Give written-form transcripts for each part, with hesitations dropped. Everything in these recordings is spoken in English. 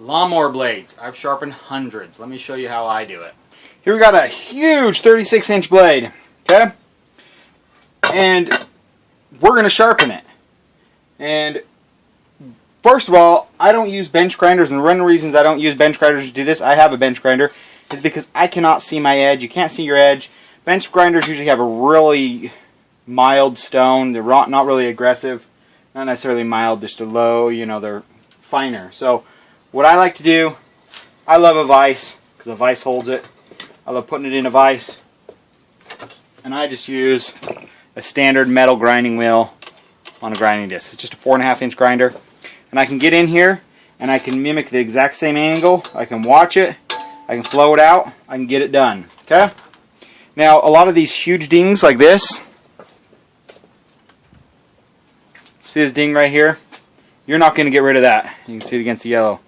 Lawnmower blades. I've sharpened hundreds. Let me show you how I do it. Here we got a huge 36-inch blade, okay? And we're going to sharpen it. And first of all, I don't use bench grinders, and one of the reasons I don't use bench grinders to do this, I have a bench grinder, is because I cannot see my edge. You can't see your edge. Bench grinders usually have a really mild stone. They're not really aggressive. Not necessarily mild, just a low, you know, they're finer. So what I like to do, I love a vise, because a vise holds it. I love putting it in a vise. And I just use a standard metal grinding wheel on a grinding disc. It's just a 4.5-inch grinder. And I can get in here, and I can mimic the exact same angle. I can watch it. I can flow it out. I can get it done. Okay? Now, a lot of these huge dings like this, see this ding right here? You're not going to get rid of that. You can see it against the yellow.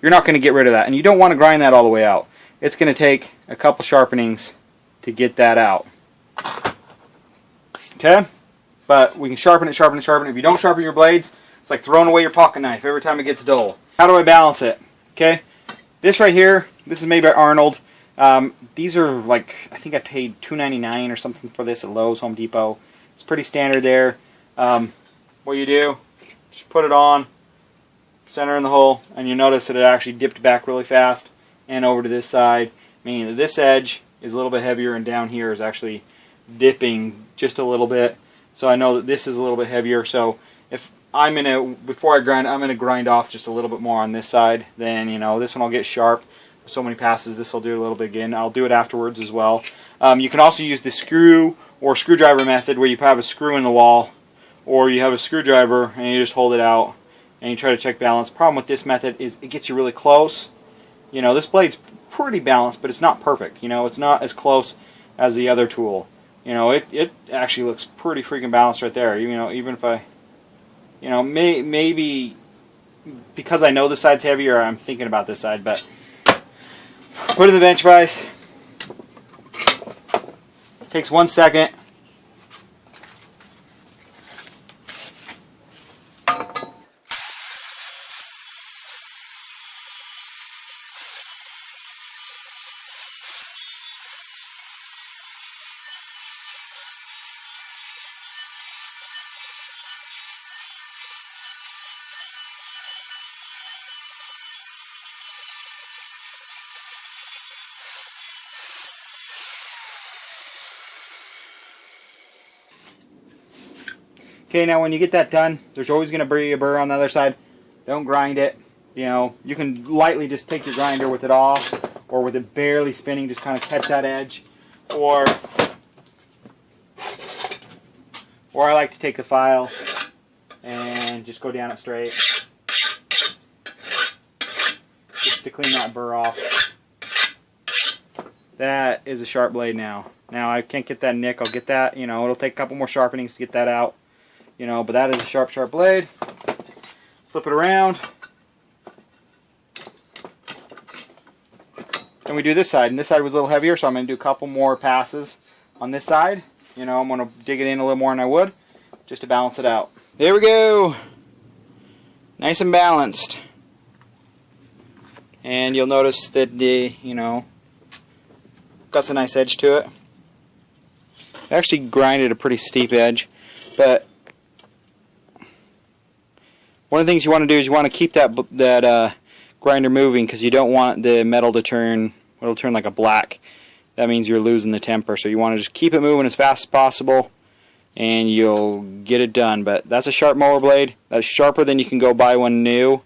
You're not going to get rid of that. And you don't want to grind that all the way out. It's going to take a couple sharpenings to get that out. Okay? But we can sharpen it, sharpen it, sharpen it. If you don't sharpen your blades, it's like throwing away your pocket knife every time it gets dull. How do I balance it? Okay? This right here, this is made by Arnold. These are like, I think I paid $2.99 or something for this at Lowe's, Home Depot. It's pretty standard there. What you do, just put it on, center in the hole, and you notice that it actually dipped back really fast and over to this side, meaning that this edge is a little bit heavier and down here is actually dipping just a little bit. So I know that this is a little bit heavier. So if I'm going to, before I grind, I'm going to grind off just a little bit more on this side. Then, you know, this one will get sharp. So many passes, this will do a little bit again. I'll do it afterwards as well. You can also use the screw or screwdriver method where you have a screw in the wall, or you have a screwdriver and you just hold it out and you try to check balance. Problem with this method is it gets you really close. You know, this blade's pretty balanced, but it's not perfect. You know, it's not as close as the other tool. You know, it actually looks pretty freaking balanced right there. You know, even if I, you know, maybe because I know this side's heavier, I'm thinking about this side, but put it in the bench vise. Takes 1 second. Okay, now when you get that done, there's always going to be a burr on the other side. Don't grind it. You know, you can lightly just take your grinder with it off, or with it barely spinning, just kind of catch that edge. Or I like to take the file and just go down it straight, just to clean that burr off. That is a sharp blade now. Now I can't get that nick. I'll get that. You know, it'll take a couple more sharpenings to get that out. You know, but that is a sharp, sharp blade. Flip it around. And we do this side. And this side was a little heavier, so I'm going to do a couple more passes on this side. You know, I'm going to dig it in a little more than I would, just to balance it out. There we go. Nice and balanced. And you'll notice that the, you know, got some nice edge to it. I actually grinded a pretty steep edge, but one of the things you want to do is you want to keep that grinder moving, because you don't want the metal to turn, it'll turn like a black. That means you're losing the temper. So you want to just keep it moving as fast as possible, and you'll get it done. But that's a sharp mower blade. That's sharper than you can go buy one new,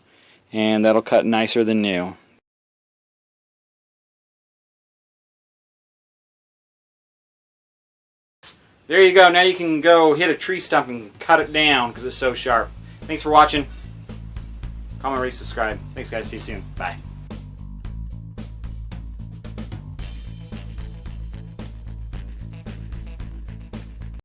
and that'll cut nicer than new. There you go. Now you can go hit a tree stump and cut it down because it's so sharp. Thanks for watching. Comment, rate, subscribe. Thanks guys. See you soon. Bye.